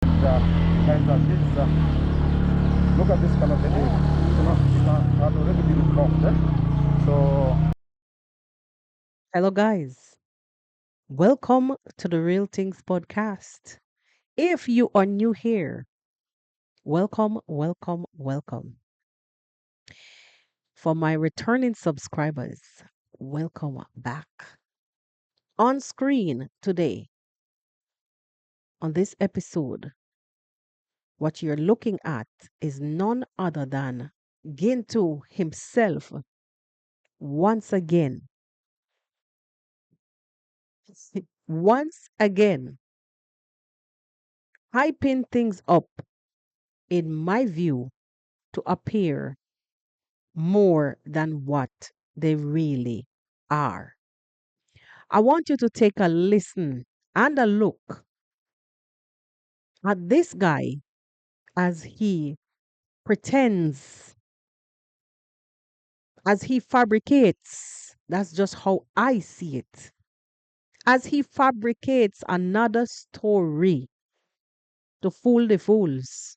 Guys, look at this color of the egg. It had already been blocked. So Hello, guys. Welcome to the Real Things podcast. If you are new here, welcome, welcome, welcome. For my returning subscribers, welcome back. On screen today, on this episode, what you're looking at is none other than Gintu himself once again, once again, hyping things up, in my view, to appear more than what they really are. I want you to take a listen and a look at this guy as he pretends, as he fabricates. That's just how I see it. As he fabricates another story to fool the fools.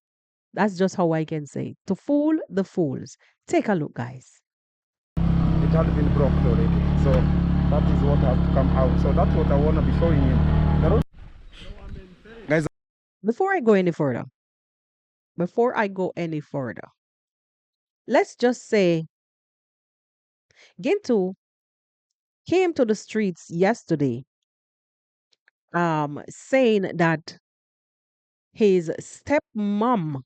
That's just how I can say it. To fool the fools. Take a look, guys. it had been blocked already. So that is what had to come out. So that's what I want to be showing you. Guys, Before I go any further, before I go any further, let's just say Gintu came to the streets yesterday saying that his stepmom,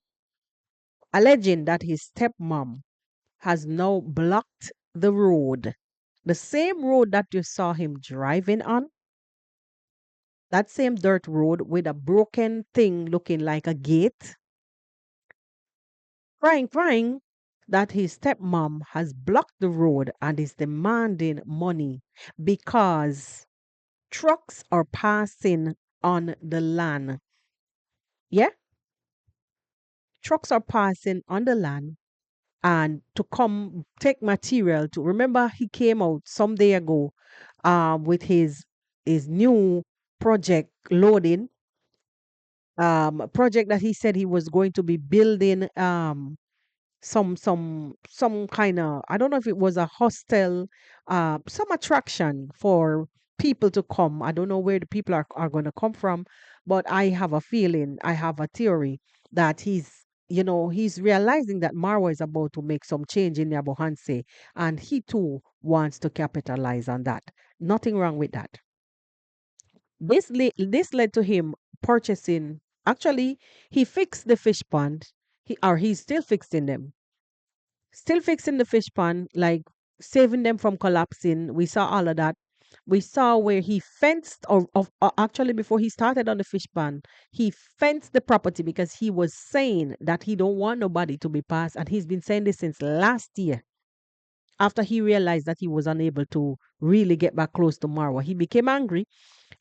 alleging that his stepmom has now blocked the road. The same road that you saw him driving on, that same dirt road with a broken thing looking like a gate, crying that his stepmom has blocked the road and is demanding money because trucks are passing on the land. Yeah, trucks are passing on the land and to come take material to remember he came out some day ago with his new project loading project that he said he was going to be building some kind of, I don't know if it was a hostel, some attraction for people to come. I don't know where the people are going to come from, but I have a feeling, I have a theory that he's realizing that Marwa is about to make some change in Yabohanse, and he too wants to capitalize on that. Nothing wrong with that. This led to him purchasing. Actually, he fixed the fish pond. He's still fixing them, still fixing the fish pond, like saving them from collapsing. We saw all of that. We saw where he fenced, or actually before he started on the fish pond, he fenced the property because he was saying that he don't want nobody to be passed, and he's been saying this since last year. After he realized that he was unable to really get back close to Marwa, he became angry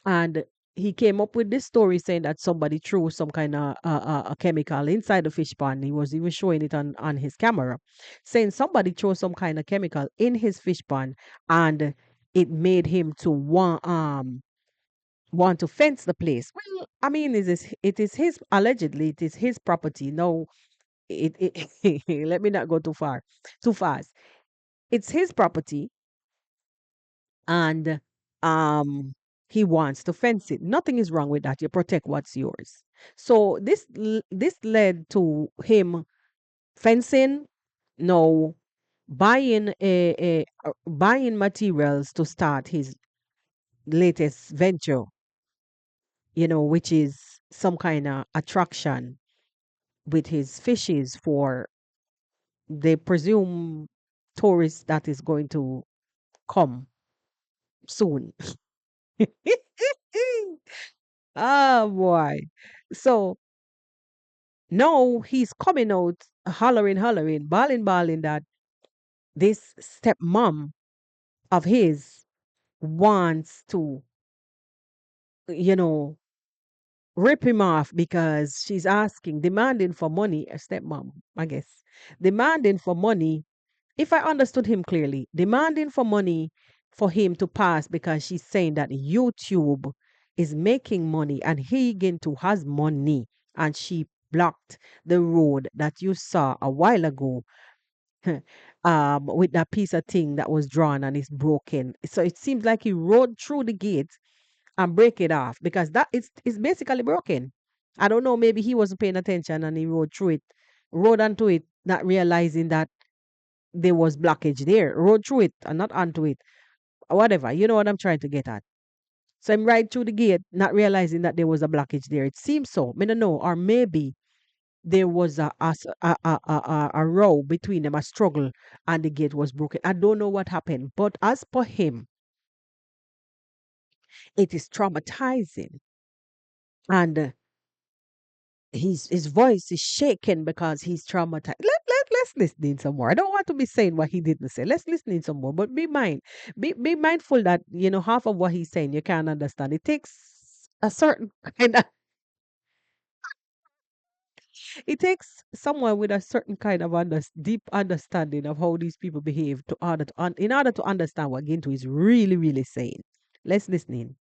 and he came up with this story saying that somebody threw some kind of a chemical inside the fish pond. He was even showing it on his camera, saying somebody threw some kind of chemical in his fish pond, and it made him to want to fence the place. Well, I mean, it is his, allegedly it is his property. No, it let me not go too fast. It's his property, and um he wants to fence it. Nothing is wrong with that. You protect what's yours. So this led to him fencing, no, buying materials to start his latest venture, which is some kind of attraction with his fishes for the presume tourists that is going to come soon. Oh boy. So now he's coming out hollering, bawling that this stepmom of his wants to, you know, rip him off because she's asking, demanding for money, a stepmom, I guess, demanding for money. If I understood him clearly, demanding for money for him to pass because she's saying that YouTube is making money and he going to has money and she blocked the road that you saw a while ago with that piece of thing that was drawn and is broken. So it seems like he rode through the gate and break it off because that is basically broken. I don't know, maybe he wasn't paying attention and he rode through it, rode onto it, not realizing that there was blockage there. Rode through it and not onto it. Whatever. You know what I'm trying to get at. So I'm right through the gate, not realizing that there was a blockage there. It seems so. I don't know. Or maybe there was a row between them, a struggle, and the gate was broken. I don't know what happened. But as per him, it is traumatizing. And his voice is shaken because he's traumatized. Let's listen in some more. I don't want to be saying what he didn't say. Let's listen in some more. But be mindful that half of what he's saying you can't understand. It takes a certain kind of it takes someone with a certain kind of deep understanding of how these people behave in order to understand what Ginto is really, really saying. Let's listen in.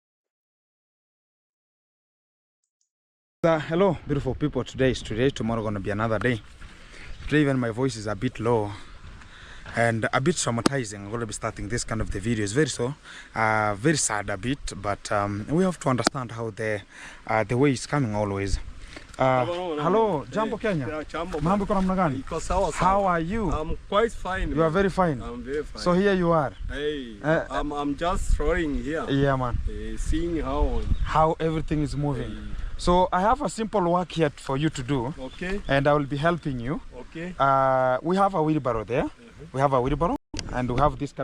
Hello, beautiful people. Today is today. Tomorrow gonna be another day. Today, even my voice is a bit low and a bit traumatizing. I'm gonna be starting this kind of the video. It's very sad a bit, but we have to understand how the way is coming always. Hello, Jambo Kenya. Yeah, Jambo. Mambo kwa namna gani? Iko sawa sawa. How are you? I'm quite fine. You are very fine. I'm very fine. So here you are. Hey, I'm just strolling here. Yeah, man. Seeing How everything is moving. So I have a simple work here for you to do. Okay. And I will be helping you. Okay. We have a wheelbarrow there. We have a wheelbarrow, and we have this. I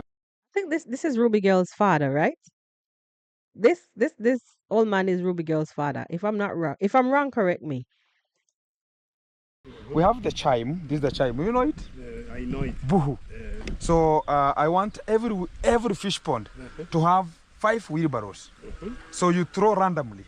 think this is Ruby Girl's father, right? This old man is Ruby Girl's father. If I'm not wrong, if I'm wrong, correct me. We have the chime. This is the chime. You know it? I know it. Boohoo. So I want every fish pond to have 5 wheelbarrows. So you throw randomly.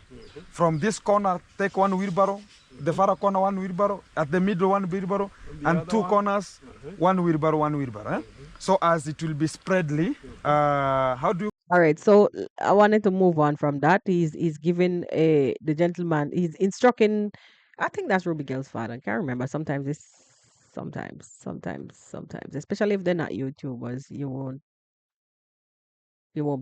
From this corner, take 1 wheelbarrow. The far corner, 1 wheelbarrow. At the middle, 1 wheelbarrow. And 2 corners, 1 wheelbarrow, 1 wheelbarrow. So as it will be spreadly, how do you? All right, so I wanted to move on from that. He's giving the gentleman, he's instructing. I think that's Ruby Girl's father. I can't remember. Sometimes, especially if they're not YouTubers, you won't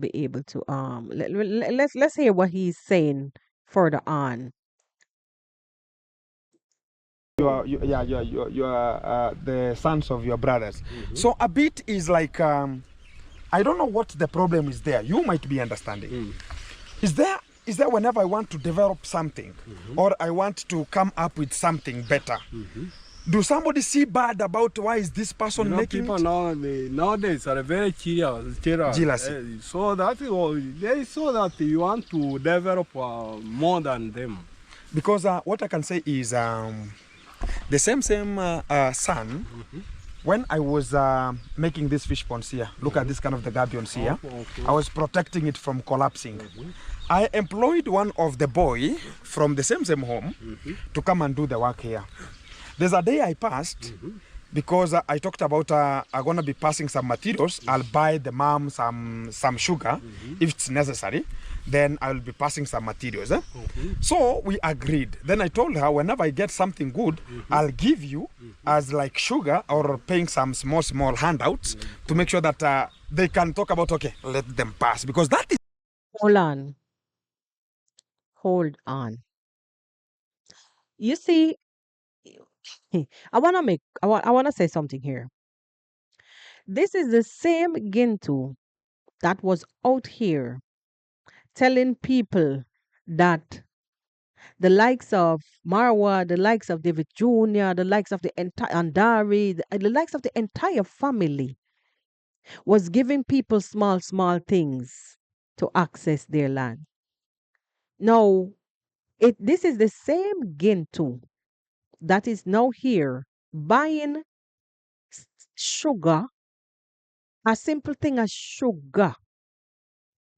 be able to let's hear what he's saying further on. You are the sons of your brothers. So a bit is like I don't know what the problem is there. You might be understanding. Is there whenever I want to develop something or I want to come up with something better, do somebody see bad about why is this person making people it? nowadays are very jealous. So that they saw that you want to develop more than them. Because what I can say is the same son. When I was making these fish ponds here, look at this kind of the gabions here. Okay. I was protecting it from collapsing. I employed one of the boy from the same home to come and do the work here. There's a day I passed because I talked about I'm gonna be passing some materials. I'll buy the mom some sugar if it's necessary. Then I'll be passing some materials. So we agreed. Then I told her whenever I get something good, I'll give you as like sugar or paying some small handouts to make sure that they can talk about, okay, let them pass. Because that is Hold on. Hold on. You see, I wanna say something here. This is the same Gintu that was out here telling people that the likes of Marwa, the likes of David Jr., the likes of the entire Andari, the likes of the entire family was giving people small things to access their land. Now, this is the same Gintu that is now here buying sugar, a simple thing as sugar,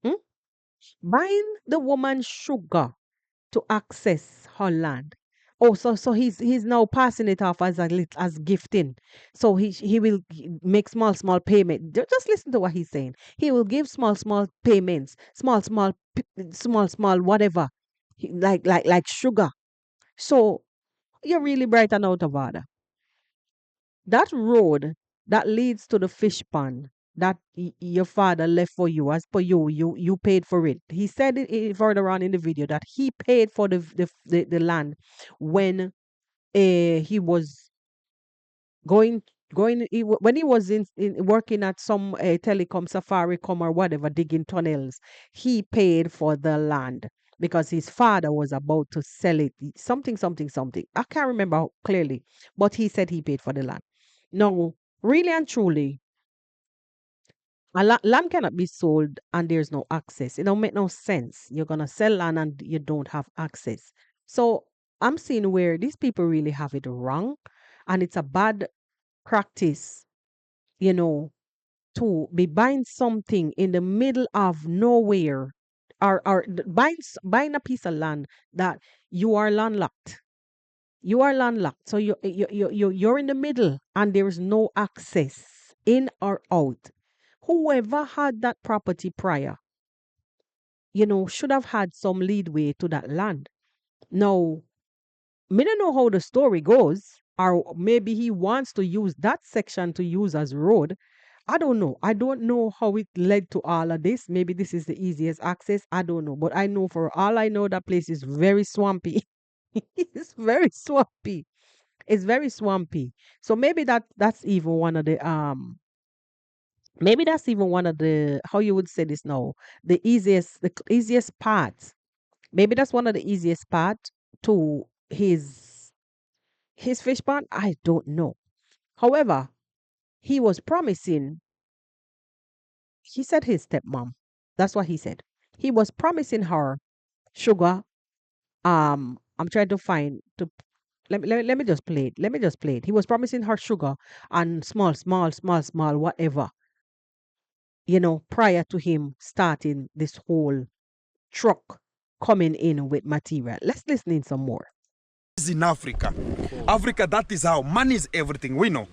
hmm? Buying the woman sugar to access her land. Oh, so he's now passing it off as as gifting. So he will make small payment. Just listen to what he's saying. He will give small payments, small whatever, like sugar. So you're really bright and out of order. That road that leads to the fish pond that your father left for you, as per you paid for it. He said it further on in the video that he paid for the land when he was going when he was in working at some telecom safaricom or whatever, digging tunnels. He paid for the land because his father was about to sell it, something. I can't remember clearly, but he said he paid for the land. No, really and truly, land cannot be sold and there's no access. It don't make no sense. You're gonna sell land and you don't have access. So I'm seeing where these people really have it wrong, and it's a bad practice, you know, to be buying something in the middle of nowhere, or buying a piece of land that you are landlocked. You are landlocked, so you're in the middle, and there is no access in or out. Whoever had that property prior, should have had some leadway to that land. Now, me don't know how the story goes, or maybe he wants to use that section to use as road. I don't know. I don't know how it led to all of this. Maybe this is the easiest access. I don't know. But I know, for all I know, that place is very swampy. It's very swampy. It's very swampy. So maybe that's even one of the how you would say this now, the easiest part. Maybe that's one of the easiest part to his fish pond. I don't know. However, he was promising. He said his stepmom. That's what he said. He was promising her sugar. I'm trying to find to let me just play it. Let me just play it. He was promising her sugar and small, whatever. Prior to him starting this whole truck coming in with material. Let's listen in some more. Is in Africa. Africa, that is how money is everything, we know.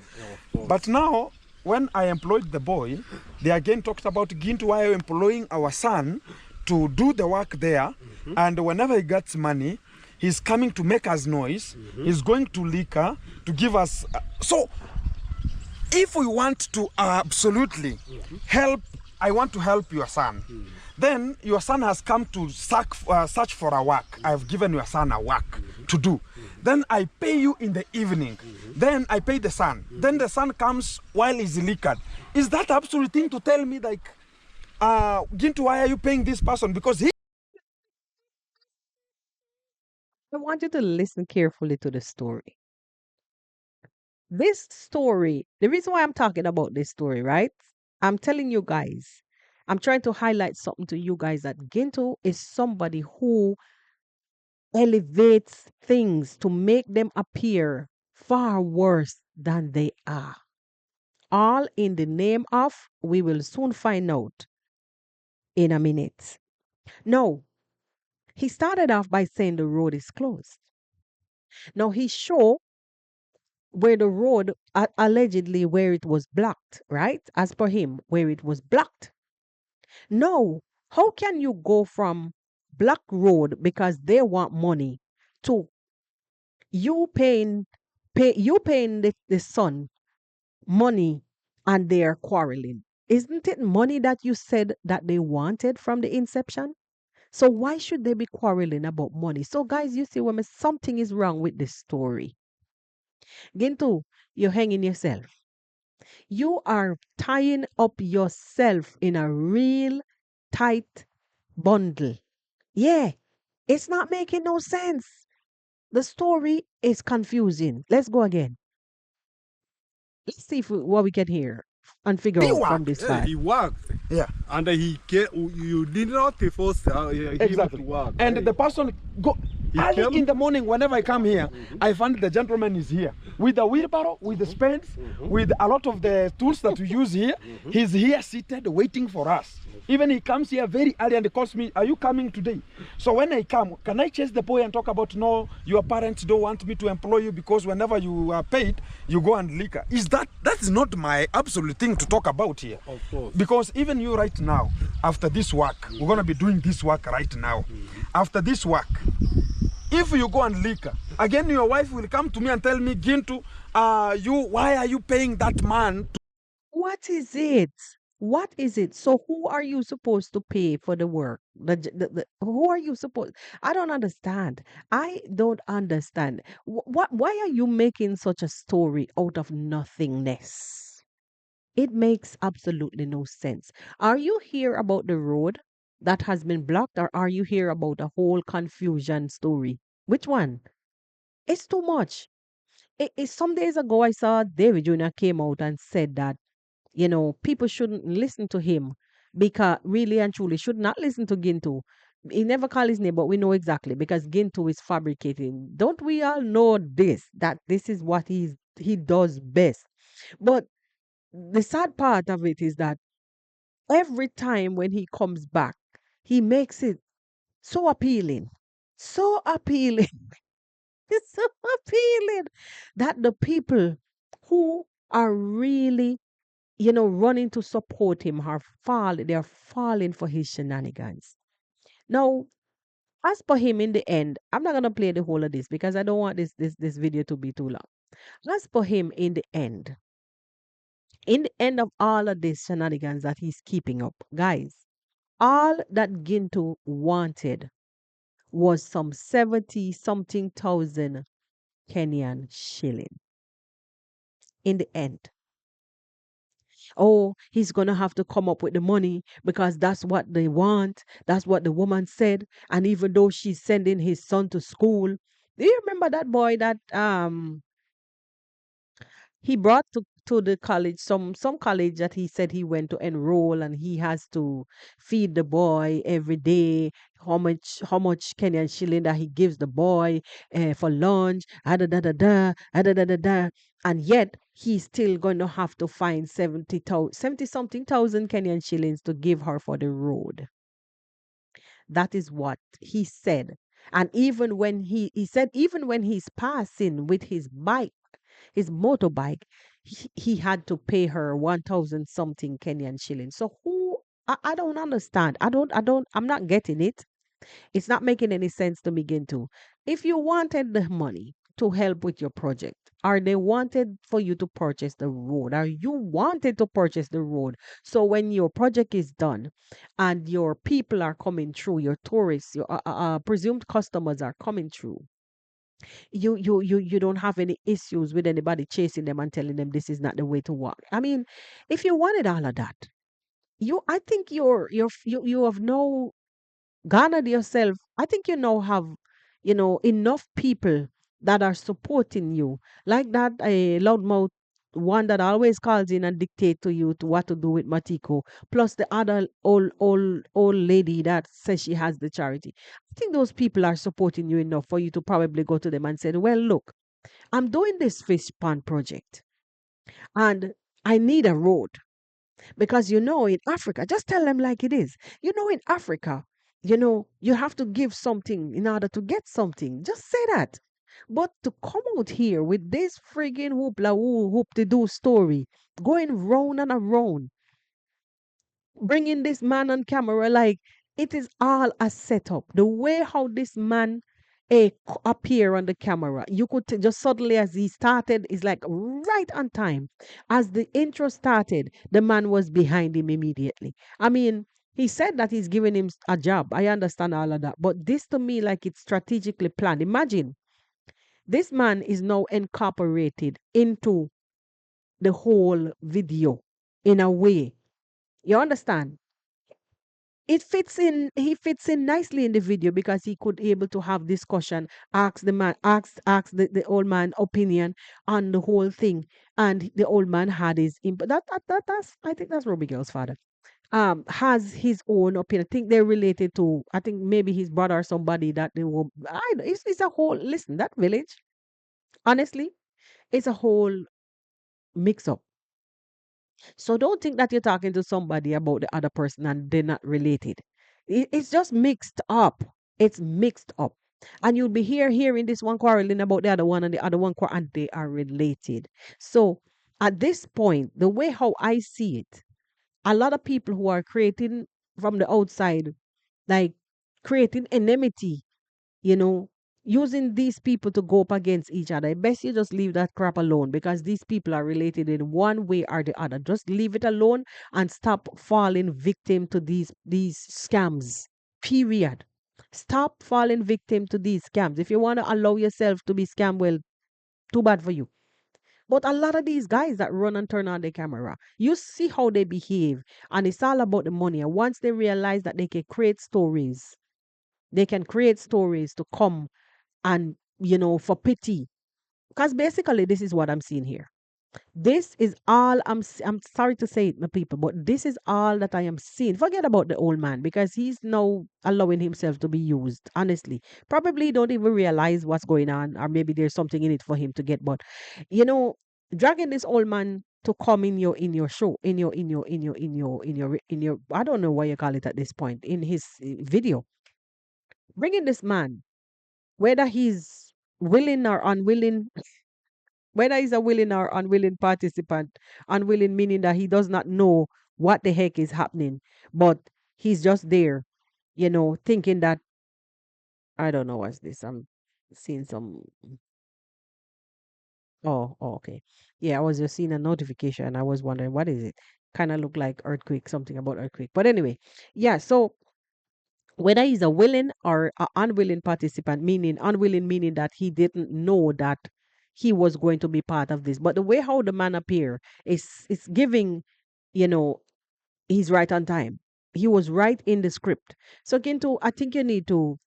But now, when I employed the boy, they again talked about Gintu Wayo employing our son to do the work there. And whenever he gets money, he's coming to make us noise. He's going to liquor to give us. So, if we want to absolutely help, I want to help your son. Then your son has come to search for a work. I've given your son a work to do. Then I pay you in the evening. Then I pay the son. Then the son comes while he's liquored. Is that absolute thing to tell me, like, Gintu, why are you paying this person? Because he. I want you to listen carefully to the story. This story, the reason why I'm talking about this story, right? I'm telling you guys, I'm trying to highlight something to you guys, that Gintu is somebody who elevates things to make them appear far worse than they are. All in the name of, we will soon find out in a minute. No, he started off by saying the road is closed. Now he showed where the road, allegedly where it was blocked, right? As per him, where it was blocked. No, how can you go from block road because they want money to you paying the son money and they're quarreling? Isn't it money that you said that they wanted from the inception? So why should they be quarreling about money? So guys, you see, when something is wrong with this story. Gintu, you're hanging yourself. You are tying up yourself in a real tight bundle. Yeah, it's not making no sense. The story is confusing. Let's go again. Let's see what we can hear and figure out from this file. He worked. Yeah. And you did not force him Exactly. to work. And the person go early in the morning. Whenever I come here, I find the gentleman is here with the wheelbarrow, with the spades, with a lot of the tools that we use here. He's here seated waiting for us. Even he comes here very early and he calls me, "Are you coming today?" So when I come, can I chase the boy and talk about, no, your parents don't want me to employ you because whenever you are paid, you go and liquor? That's not my absolute thing to talk about here. Of course. Because even you right now, after this work, we're going to be doing this work right now. After this work, If you go and liquor, again your wife will come to me and tell me, Gintu, why are you paying that man? What is it? What is it? So who are you supposed to pay for the work? Who are you supposed? I don't understand. I don't understand. What? Why are you making such a story out of nothingness? It makes absolutely no sense. Are you here about the road that has been blocked, or are you here about a whole confusion story? Which one? It's too much. Some days ago, I saw David Jr. came out and said that people shouldn't listen to him because really and truly should not listen to Gintu. He never called his name, but we know exactly because Gintu is fabricating. Don't we all know this? That this is what he does best. But the sad part of it is that every time when he comes back, he makes it so appealing. So appealing. It's so appealing that the people who are really running to support him they're falling for his shenanigans. Now, as per him in the end, I'm not gonna play the whole of this because I don't want this video to be too long. As per him in the end of all of these shenanigans that he's keeping up, guys, all that Ginto wanted was some 70 something thousand Kenyan shilling in the end. Oh, he's going to have to come up with the money because that's what they want. That's what the woman said. And even though she's sending his son to school, do you remember that boy that he brought to the college, some college that he said he went to enroll, and he has to feed the boy every day, how much Kenyan shilling that he gives the boy for lunch, da da da da da da da da, and yet he's still going to have to find 70 something thousand Kenyan shillings to give her for the road. That is what he said. And even when he said, even when he's passing with his bike, his motorbike, he had to pay her 1,000 something Kenyan shillings. So who, I don't understand. I'm not getting it. It's not making any sense to begin to. If you wanted the money to help with your project, or they wanted for you to purchase the road, or you wanted to purchase the road, so when your project is done and your people are coming through, your tourists, your presumed customers are coming through, you don't have any issues with anybody chasing them and telling them this is not the way to walk. I mean, if you wanted all of that, I think you have no garnered yourself. I think you now have enough people that are supporting you, like that a loudmouth one that always calls in and dictate to you to what to do with Matiko, plus the other old lady that says she has the charity. I think those people are supporting you enough for you to probably go to them and say, well, look, I'm doing this fish pond project and I need a road. Because in Africa, just tell them like it is. In Africa, you have to give something in order to get something. Just say that. But to come out here with this friggin' hoopla whoop to do story, going round and around, bringing this man on camera, like it is all a setup. The way how this man appear on the camera, you could just suddenly as he started, is like right on time. As the intro started, the man was behind him immediately. I mean, he said that he's giving him a job. I understand all of that, but this to me, like it's strategically planned. Imagine this man is now incorporated into the whole video in a way. You understand? He fits in nicely in the video because he could able to have discussion, ask the old man opinion on the whole thing, and the old man had his input. That's, I think that's Ruby Girl's father, has his own opinion. I think they're related to, I think maybe his brother or somebody that they will, it's a whole, listen, that village, honestly, it's a whole mix up. So don't think that you're talking to somebody about the other person and they're not related. It's just mixed up. It's mixed up. And you'll be hearing this one quarreling about the other one and the other one and they are related. So at this point, the way how I see it, a lot of people who are creating from the outside, like creating enmity, you know, using these people to go up against each other. Best you just leave that crap alone because these people are related in one way or the other. Just leave it alone and stop falling victim to these scams. Period. Stop falling victim to these scams. If you want to allow yourself to be scammed, well, too bad for you. But a lot of these guys that run and turn on the camera, you see how they behave, and it's all about the money. And once they realize that they can create stories, they can create stories to come and, for pity. Because basically, this is what I'm seeing here. This is all I'm sorry to say it, my people, but this is all that I am seeing. Forget about the old man because he's now allowing himself to be used. Honestly, probably don't even realize what's going on, or maybe there's something in it for him to get. But you know, dragging this old man to come in your show, in your I don't know what you call it at this point in his video, bringing this man, whether he's willing or unwilling, whether he's a willing or unwilling participant, unwilling meaning that he does not know what the heck is happening, but he's just there, thinking that I don't know what's this. I'm seeing some. Oh, okay. Yeah, I was just seeing a notification and I was wondering what is it? Kind of look like earthquake, something about earthquake. But anyway, yeah, so whether he's a willing or a unwilling participant, meaning unwilling, meaning that he didn't know that he was going to be part of this. But the way how the man appear is giving, you know, he's right on time. He was right in the script. So Kinto, I think you need to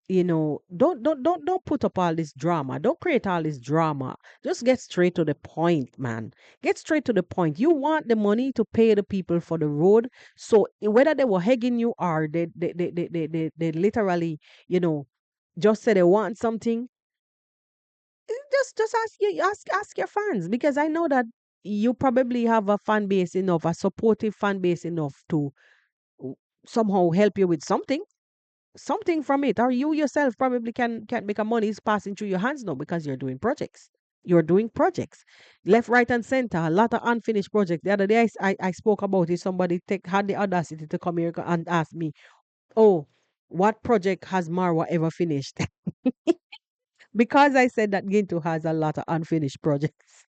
don't put up all this drama. Don't create all this drama. Just get straight to the point, man. Get straight to the point. You want the money to pay the people for the road. So whether they were hugging you or they literally, just say they want something, just ask your fans, because I know that you probably have a fan base enough, a supportive fan base enough to uh, somehow help you with something from it, or you yourself probably can make a money is passing through your hands now because you're doing projects left, right, and center, a lot of unfinished projects. The other day I spoke about it. Somebody had the audacity to come here and ask me, oh, what project has Marwa ever finished? Because I said that Ginto has a lot of unfinished projects.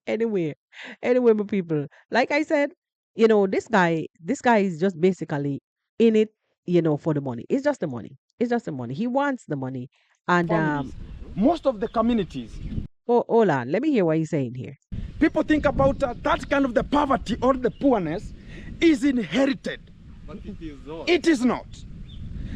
anyway anyway, my people, like I said, this guy is just basically in it, for the money. It's just the money. He wants the money. And families, most of the communities, hold on, let me hear what he's saying here. people think about that kind of the poverty or the poorness is inherited. But it is not. It is not.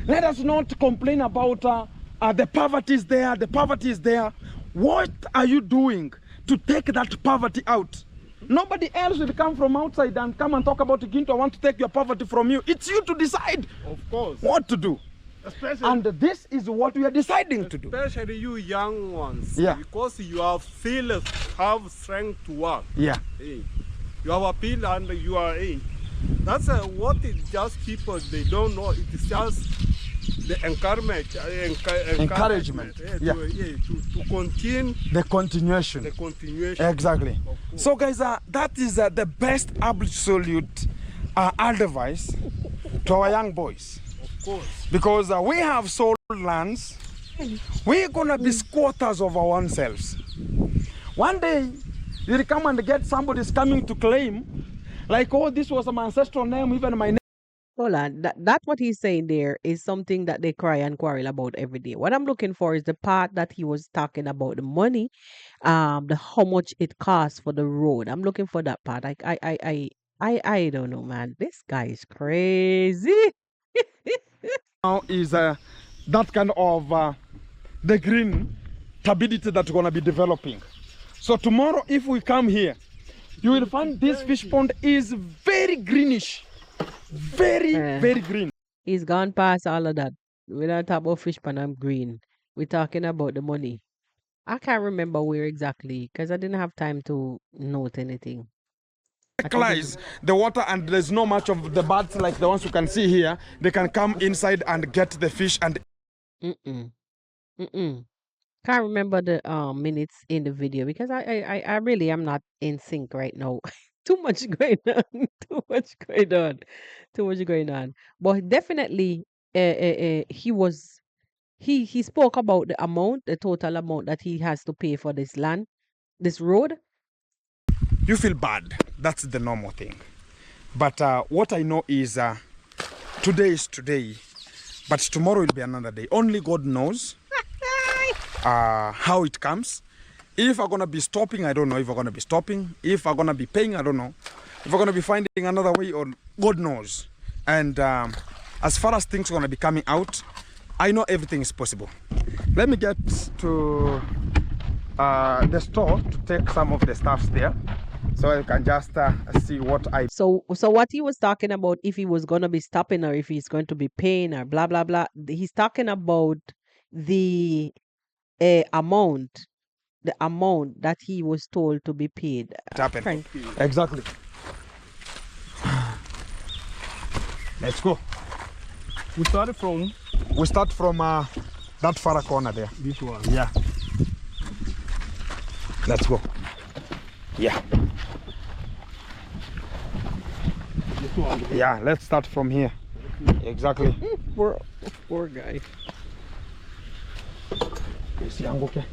Let us not complain about the poverty is there, the poverty is there. What are you doing to take that poverty out? Nobody else will come from outside and come and talk about Ginto. I want to take your poverty from you. It's you to decide Of course. what to do. Especially, And this is what we are deciding to do. especially you young ones. Yeah. Because you have strength to work. Yeah. Eh, You have appeal and you are in. That's what it just people, they don't know. It is just the Encouragement. Yeah. To continue The continuation. the continuation. Exactly. Of course. So guys, that is the best absolute advice to our young boys. Of course. Because we have sold lands. We're gonna be squatters of our own selves. One day, you'll come and get somebody's coming to claim, like, oh, this was my ancestral name, even my name. Hold on, that what he's saying there is something that they cry and quarrel about every day. What I'm looking for is the part that he was talking about the money, the how much it costs for the road. I'm looking for that part. I don't know, man. This guy is crazy. Now is that kind of the green turbidity that's gonna be developing. So tomorrow, if we come here, you will find this fish pond is very greenish, very green. He's gone past all of that. We don't talk about fish pan and green. We're talking about the money. I can't remember where exactly because I didn't have time to note anything. Cleanse the water, and there's no much of the birds like the ones you can see here. They can come inside and get the fish and Mm-mm. Mm-mm. Can't remember the minutes in the video because I really am not in sync right now. Too much going on. Too much going on. Too much going on. But definitely he was he spoke about the amount, the total amount that he has to pay for this land, this road. You feel bad. That's the normal thing. But what I know is today is today, but tomorrow will be another day. Only God knows how it comes. If I'm gonna be stopping, I don't know if I'm gonna be stopping. If I'm gonna be paying, I don't know. If I'm gonna be finding another way, or God knows. And as far as things are gonna be coming out, I know everything is possible. Let me get to the store to take some of the stuffs there, so I can just see what I. So what he was talking about, if he was gonna be stopping or if he's going to be paying or blah blah blah, he's talking about the amount, the amount that he was told to be paid. Happen. Trying- Exactly. Let's go. We started from We start from that far corner there. this one. Yeah. Let's go. Yeah. This one. Yeah, let's start from here. Exactly. poor guy. Usianguke.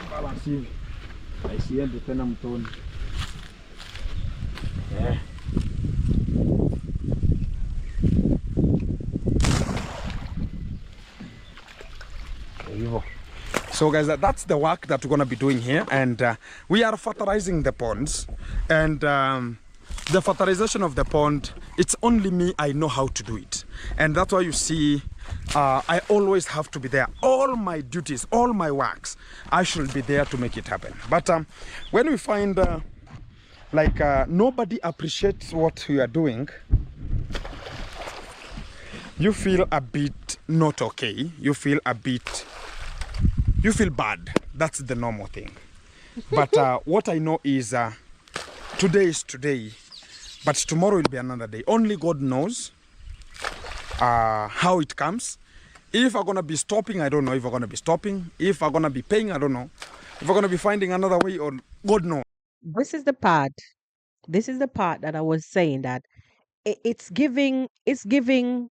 Balance hivi. Isiende tena mtoni. Yeah. Hivyo. So guys, that's the work that we're going to be doing here, and we are fertilizing the ponds, and the fertilization of the pond, it's only me, I know how to do it, and that's why you see I always have to be there. All my duties, all my works, I should be there to make it happen. But when we find nobody appreciates what we are doing, you feel a bit not okay. You feel bad. That's the normal thing. But what I know is today is today, but tomorrow will be another day. Only God knows how it comes. If I'm gonna be stopping, I don't know if I'm gonna be stopping. If I'm gonna be paying, I don't know. If I'm gonna be finding another way, or God knows. This is the part. This is the part that I was saying that it's giving. It's giving.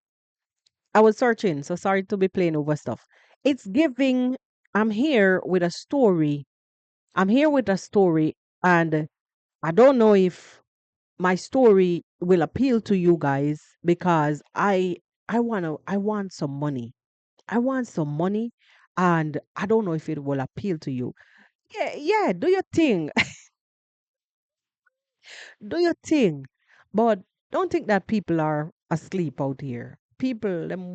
I was searching, so sorry to be playing over stuff. It's giving. I'm here with a story. I'm here with a story, and I don't know if my story will appeal to you guys because I want some money. I want some money, and I don't know if it will appeal to you. Yeah, yeah, do your thing. Do your thing. But don't think that people are asleep out here. People, them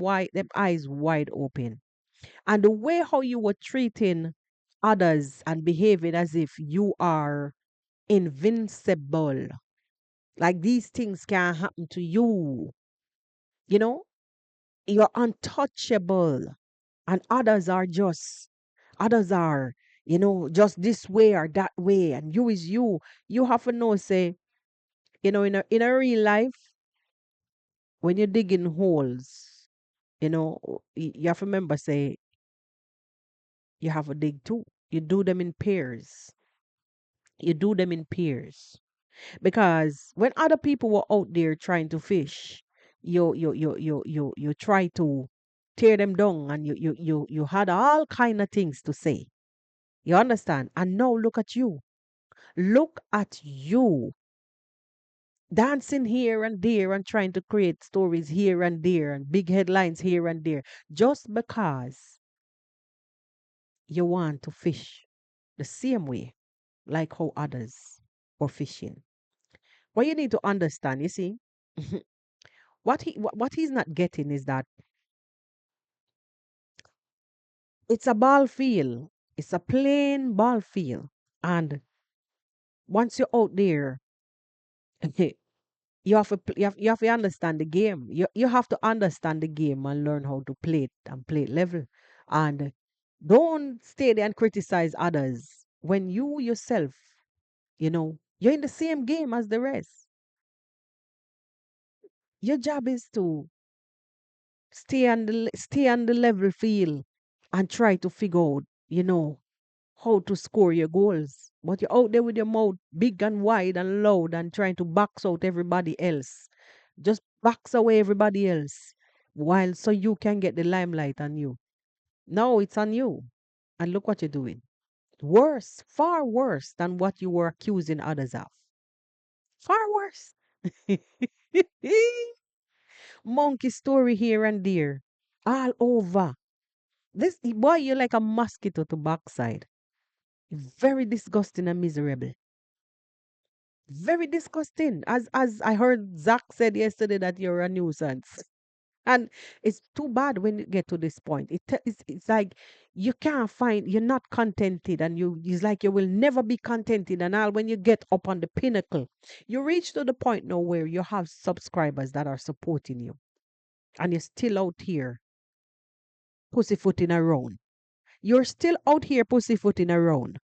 eyes wide open. And the way how you were treating others and behaving as if you are invincible, like these things can happen to you, you know, you're untouchable, and others are, just this way or that way, and you is you. You have to know, say, in a real life, when you're digging holes, you have to remember, say, you have to dig too. You do them in pairs. You do them in pairs. Because when other people were out there trying to fish, you try to tear them down, and you had all kind of things to say. You understand? And now look at you. Look at you dancing here and there and trying to create stories here and there and big headlines here and there just because you want to fish the same way like how others were fishing. What you need to understand, you see, what he's not getting is that it's a ball field. It's a plain ball field. And once you're out there, you have to understand the game. You have to understand the game and learn how to play it and play it level. And don't stay there and criticize others when you yourself, you're in the same game as the rest. Your job is to stay on the level field and try to figure out, how to score your goals. But you're out there with your mouth big and wide and loud and trying to box out everybody else. Just box away everybody else. while so you can get the limelight on you. No, it's on you. And look what you're doing. Worse, far worse than what you were accusing others of. Far worse. Monkey story here and there. All over. This boy, you're like a mosquito to backside. Very disgusting and miserable. Very disgusting. As I heard Zach said yesterday that you're a nuisance. And it's too bad when you get to this point. It's like you can't find, you're not contented, and it's like you will never be contented. And all when you get up on the pinnacle, you reach to the point now where you have subscribers that are supporting you, and you're still out here pussyfooting around. You're still out here pussyfooting around.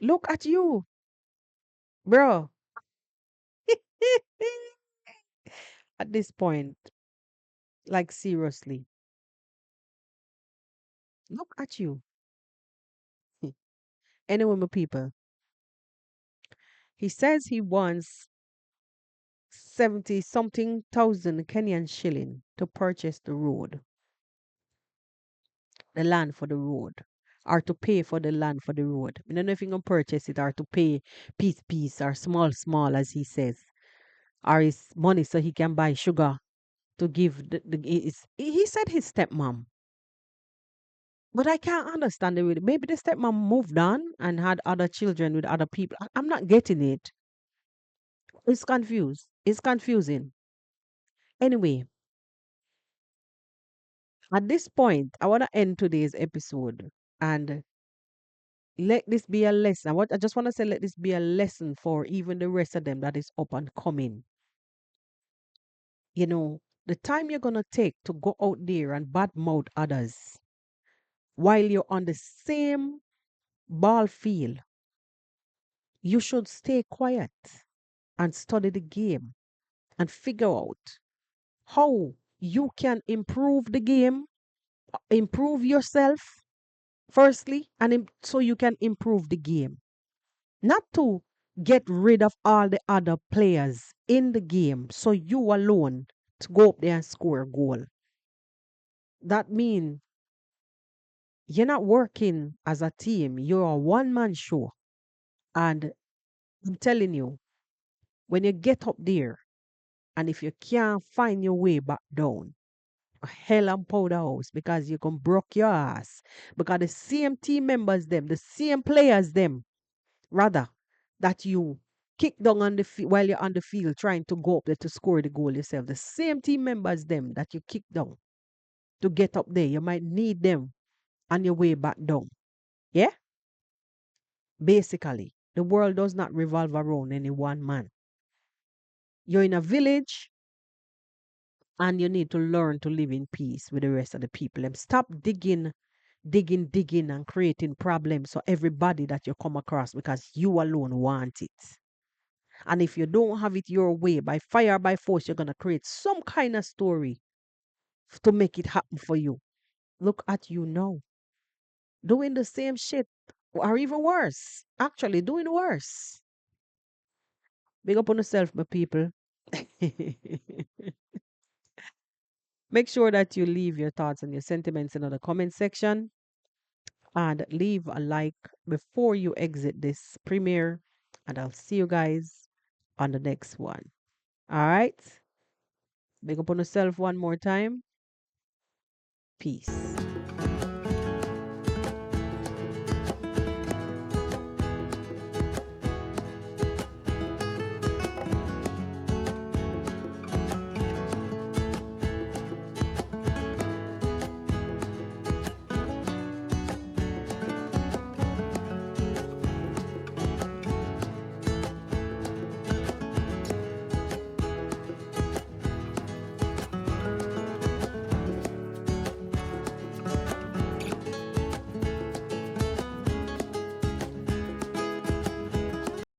Look at you, bro. At this point, like seriously, look at you. Anyway, my people, he says he wants 70 something thousand Kenyan shilling to purchase the road, the land for the road, or to pay for the land for the road. I don't know if he can purchase it or to pay piece or small as he says, or his money so he can buy sugar to give he said his stepmom. But I can't understand it really. Maybe the stepmom moved on and had other children with other people. I'm not getting it. It's confused. It's confusing. Anyway, at this point, I want to end today's episode and let this be a lesson. What I just want to say, let this be a lesson for even the rest of them that is up and coming. You know, the time you're gonna take to go out there and badmouth others while you're on the same ball field, you should stay quiet and study the game and figure out how you can improve the game, improve yourself firstly, and so you can improve the game. Not to get rid of all the other players in the game so you alone to go up there and score a goal. That means you're not working as a team, you're a one-man show. And I'm telling you, when you get up there and if you can't find your way back down, hell and powder house, because you can broke your ass. Because the same team members them, the same players them, rather, that you kick down on the while you're on the field trying to go up there to score the goal yourself. The same team members them that you kick down to get up there. You might need them on your way back down. Yeah? Basically, the world does not revolve around any one man. You're in a village and you need to learn to live in peace with the rest of the people. And stop digging and creating problems for everybody that you come across because you alone want it. And if you don't have it your way, by fire, by force, you're going to create some kind of story to make it happen for you. Look at you now, doing the same shit, or even worse. Actually, doing worse. Big up on yourself, my people. Make sure that you leave your thoughts and your sentiments in the comment section and leave a like before you exit this premiere. And I'll see you guys on the next one. All right. Big up on yourself one more time. Peace.